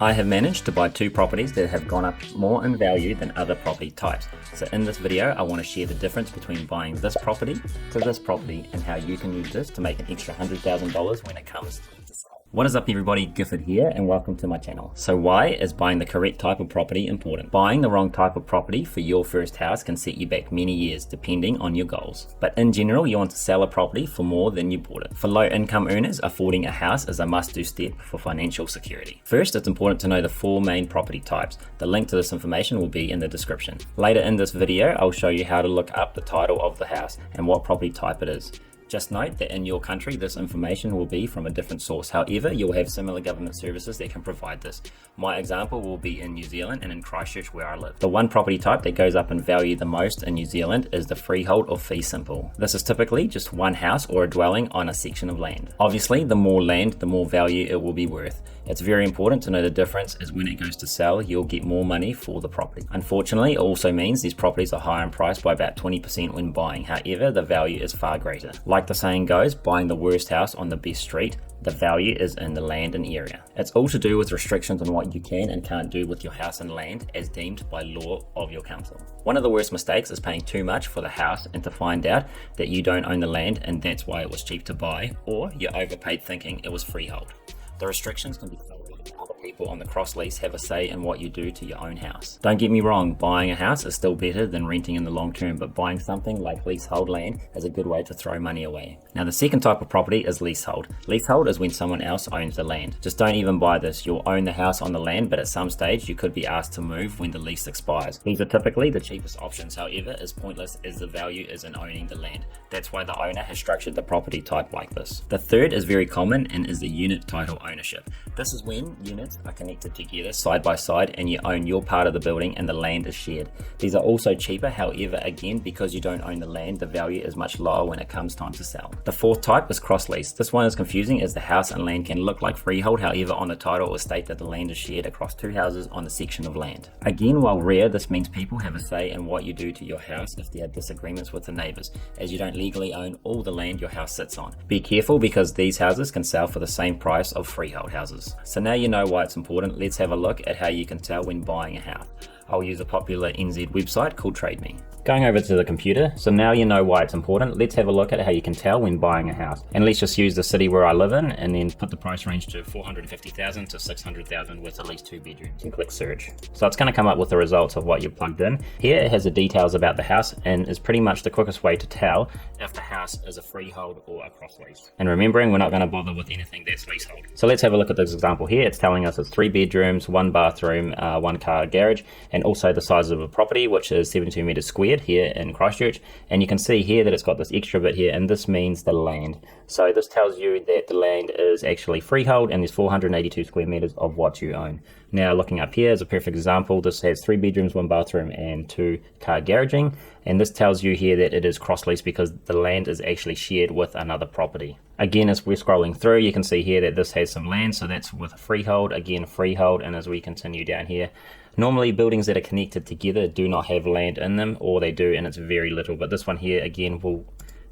I have managed to buy 2 properties that have gone up more in value than other property types. So in this video, I want to share the difference between buying this property to this property and how you can use this to make an extra $100,000 when it comes to sale. What is up everybody, Gifford here and welcome to my channel. So why is buying the correct type of property important? Buying the wrong type of property for your first house can set you back many years depending on your goals. But in general, you want to sell a property for more than you bought it. For low income earners, affording a house is a must-do step for financial security. First, it's important to know the 4 main property types. The link to this information will be in the description. Later in this video, I'll show you how to look up the title of the house and what property type it is. Just note that in your country, this information will be from a different source. However, you'll have similar government services that can provide this. My example will be in New Zealand and in Christchurch where I live. The one property type that goes up in value the most in New Zealand is the freehold or fee simple. This is typically just one house or a dwelling on a section of land. Obviously, the more land, the more value it will be worth. It's very important to know the difference as when it goes to sell, you'll get more money for the property. Unfortunately, it also means these properties are higher in price by about 20% when buying. However, the value is far greater. Like the saying goes, buying the worst house on the best street, the value is in the land and area. It's all to do with restrictions on what you can and can't do with your house and land as deemed by law of your council. One of the worst mistakes is paying too much for the house and to find out that you don't own the land and that's why it was cheap to buy, or you overpaid thinking it was freehold. The restrictions can be felt. Other people on the Crossleas have a say in what you do to your own house. Don't get me wrong, buying a house is still better than renting in the long term, but buying something like leasehold land is a good way to throw money away. Now the second type of property is leasehold. Leasehold is when someone else owns the land. Just don't even buy this. You'll own the house on the land, but at some stage you could be asked to move when the lease expires. These are typically the cheapest options, however, is pointless as the value is in owning the land. That's why the owner has structured the property type like this. The third is very common and is the unit title ownership. This is when units are connected together side by side and you own your part of the building and the land is shared. These are also cheaper, however, again, because you don't own the land, the value is much lower when it comes time to sell. The fourth type is cross-lease. This one is confusing as the house and land can look like freehold, however on the title it will state that the land is shared across 2 houses on a section of land. Again, while rare, this means people have a say in what you do to your house if there are disagreements with the neighbours, as you don't legally own all the land your house sits on. Be careful because these houses can sell for the same price of freehold houses. So now you know why it's important, let's have a look at how you can tell when buying a house. I'll use a popular NZ website called TradeMe. Going over to the computer, so now you know why it's important, let's have a look at how you can tell when buying a house. And let's just use the city where I live in and then put the price range to $450,000 to $600,000 with at least 2 bedrooms and click search. So it's going to come up with the results of what you plugged in. Here it has the details about the house and is pretty much the quickest way to tell if the house is a freehold or a cross lease. And remembering, we're not going to bother with anything that's leasehold. So let's have a look at this example here. It's telling us it's 3 bedrooms, 1 bathroom, 1 car garage, and also the size of the property, which is 72 meters squared here in Christchurch. And you can see here that it's got this extra bit here, and this means the land. So this tells you that the land is actually freehold and there's 482 square meters of what you own. Now looking up here is a perfect example. This has 3 bedrooms, 1 bathroom and 2 car garaging, and this tells you here that it is cross lease because the land is actually shared with another property. Again, as we're scrolling through, you can see here that this has some land, so that's with freehold, again freehold. And as we continue down here, normally buildings that are connected together do not have land in them, or they do and it's very little, but this one here again will,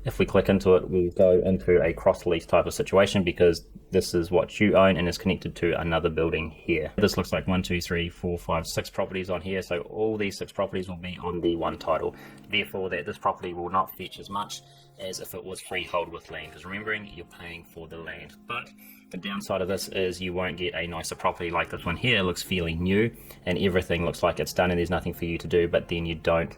if we click into it, we'll go into a cross lease type of situation because this is what you own and is connected to another building here. This looks like 1, 2, 3, 4, 5, 6 properties on here, so all these 6 properties will be on the one title. Therefore, that this property will not fetch as much as if it was freehold with land, because remembering, you're paying for the land. But the downside of this is you won't get a nicer property like this one here. It looks fairly new and everything looks like it's done and there's nothing for you to do, but then you don't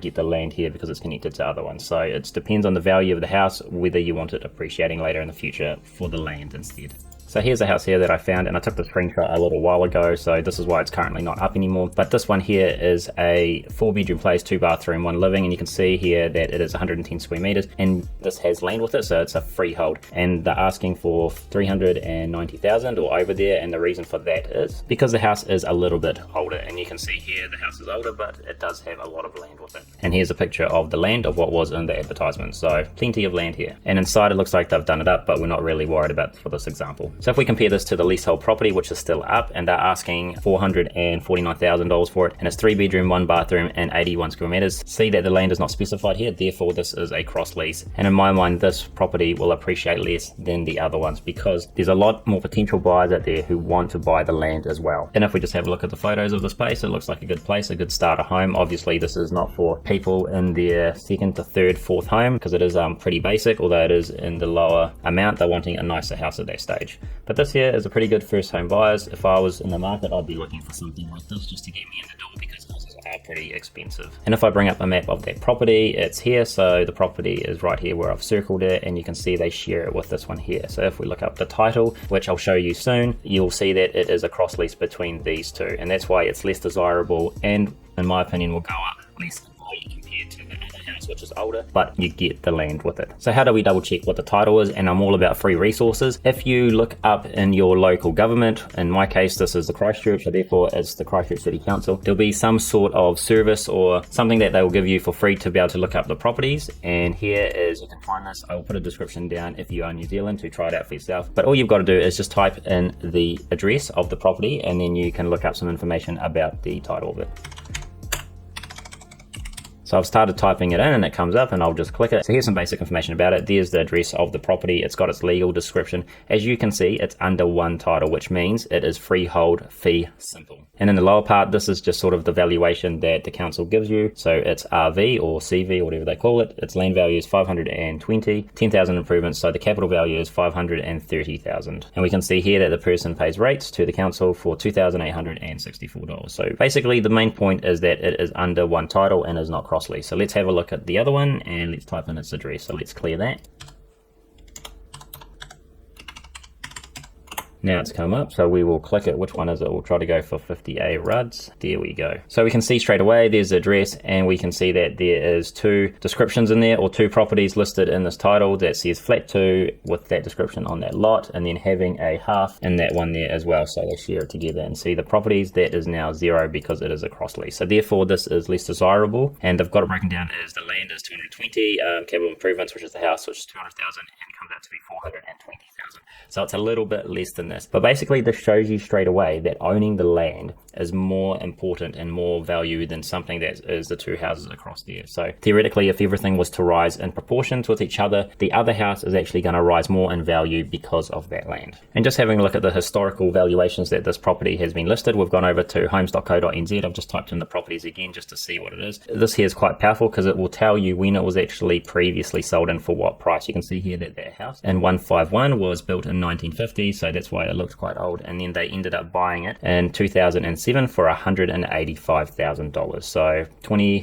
get the land here because it's connected to other ones. So it depends on the value of the house, whether you want it appreciating later in the future for the land instead. So here's a house here that I found, and I took the screenshot a little while ago, so this is why it's currently not up anymore. But this one here is a 4 bedroom place, 2 bathroom, 1 living, and you can see here that it is 110 square meters, and this has land with it, so it's a freehold. And they're asking for $390,000 or over there, and the reason for that is because the house is a little bit older, and you can see here the house is older, but it does have a lot of land with it. And here's a picture of the land of what was in the advertisement, so plenty of land here. And inside it looks like they've done it up, but we're not really worried about for this example. So if we compare this to the leasehold property, which is still up, and they're asking $449,000 for it, and it's 3-bedroom, 1-bathroom, and 81 square meters, see that the land is not specified here, therefore this is a cross lease. And in my mind, this property will appreciate less than the other ones because there's a lot more potential buyers out there who want to buy the land as well. And if we just have a look at the photos of this place, it looks like a good place, a good starter home. Obviously, this is not for people in their second to third, fourth home because it is pretty basic, although it is in the lower amount. They're wanting a nicer house at that stage. But this here is a pretty good first home buyers. If I was in the market, I'd be looking for something like this just to get me in the door because houses are pretty expensive. And if I bring up a map of that property, it's here. So the property is right here where I've circled it, and you can see they share it with this one here. So if we look up the title, which I'll show you soon, you'll see that it is a cross lease between these two, and that's why it's less desirable and in my opinion will go up less in value compared to the other house, which is older, but you get the land with it. So how do we double check what the title is? And I'm all about free resources. If you look up in your local government, in my case this is the Christchurch, so therefore it's the Christchurch City Council, there'll be some sort of service or something that they will give you for free to be able to look up the properties. And here is, you can find this, I will put a description down if you are in New Zealand to try it out for yourself. But all you've got to do is just type in the address of the property, and then you can look up some information about the title of it. So I've started typing it in and it comes up, and I'll just click it. So here's some basic information about it. There's the address of the property. It's got its legal description. As you can see, it's under one title, which means it is freehold fee simple. And in the lower part, this is just sort of the valuation that the council gives you. So it's RV or CV or whatever they call it. Its land value is 520, 10,000 improvements. So the capital value is 530,000. And we can see here that the person pays rates to the council for $2,864. So basically the main point is that it is under one title and is not cross lease. So let's have a look at the other one and let's type in its address. So let's clear that. Now it's come up, so we will click it. Which one is it? We'll try to go for 50A Ruds. There we go. So we can see straight away there's the address, and we can see that there is two descriptions in there, or two properties listed in this title that says flat 2 with that description on that lot, and then having a half in that one there as well. So they share it together, and see the properties, that is now 0 because it is a cross lease. So therefore this is less desirable, and they've got it broken down as the land is 220, capital improvements, which is the house, which is 200,000, and comes out to be 420,000. So it's a little bit less than this. But basically this shows you straight away that owning the land is more important and more value than something that is the two houses across there. So theoretically, if everything was to rise in proportions with each other, the other house is actually going to rise more in value because of that land. And just having a look at the historical valuations that this property has been listed, we've gone over to homes.co.nz. I've just typed in the properties again just to see what it is. This here is quite powerful because it will tell you when it was actually previously sold and for what price. You can see here that that house in 151 was built in 1950, so that's why it looks quite old, and then they ended up buying it in 2007 for $185,000. So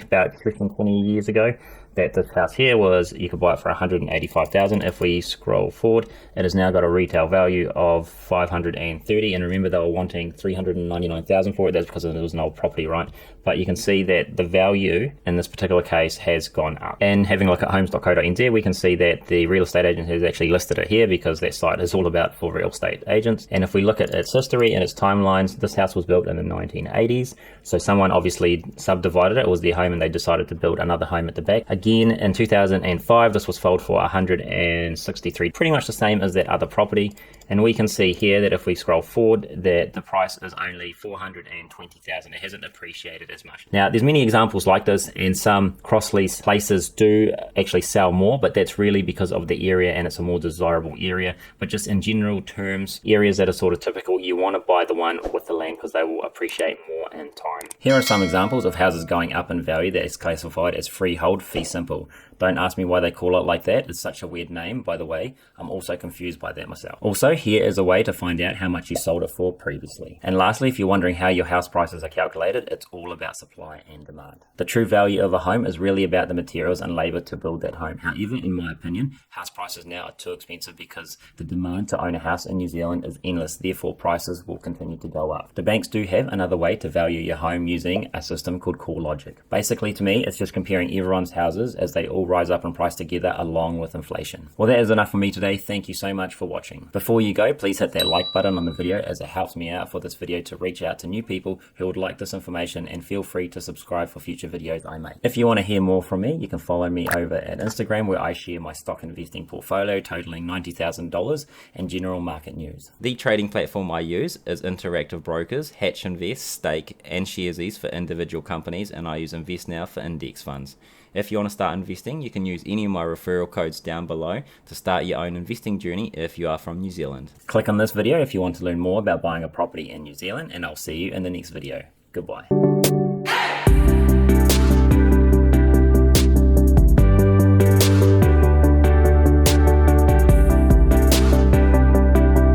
about less than 20 years ago, that this house here was, you could buy it for $185,000. If we scroll forward, it has now got a retail value of $530, and remember they were wanting $399,000 for it. That's because it was an old property, right? But you can see that the value in this particular case has gone up. And having a look at homes.co.nz, we can see that the real estate agent has actually listed it here because that site is all about for real estate agents. And if we look at its history and its timelines, this house was built in the 1980s. So someone obviously subdivided it. It was their home and they decided to build another home at the back. Again, in 2005, this was sold for $163, pretty much the same as that other property. And we can see here that if we scroll forward, that the price is only $420,000. It hasn't appreciated as much. Now, there's many examples like this, and some cross-lease places do actually sell more, but that's really because of the area and it's a more desirable area. But just in general terms, areas that are sort of typical, you want to buy the one with the land because they will appreciate more in time. Here are some examples of houses going up in value that is classified as freehold fee simple. Don't ask me why they call it like that. It's such a weird name, by the way. I'm also confused by that myself. Also, here is a way to find out how much you sold it for previously. And lastly, if you're wondering how your house prices are calculated, it's all about supply and demand. The true value of a home is really about the materials and labor to build that home. However, in my opinion, house prices now are too expensive because the demand to own a house in New Zealand is endless. Therefore, prices will continue to go up. The banks do have another way to value your home using a system called CoreLogic. Basically, to me, it's just comparing everyone's houses as they all rise up in price together along with inflation. Well, that is enough for me today. Thank you so much for watching. Before you go, please hit that like button on the video as it helps me out for this video to reach out to new people who would like this information, and feel free to subscribe for future videos I make. If you want to hear more from me, you can follow me over at Instagram, where I share my stock investing portfolio totaling $90,000 and general market news. The trading platform I use is Interactive Brokers, Hatch Invest, Stake, and Sharesies for individual companies, and I use Investnow for index funds. If you want to start investing, you can use any of my referral codes down below to start your own investing journey if you are from New Zealand. Click on this video if you want to learn more about buying a property in New Zealand, and I'll see you in the next video. Goodbye.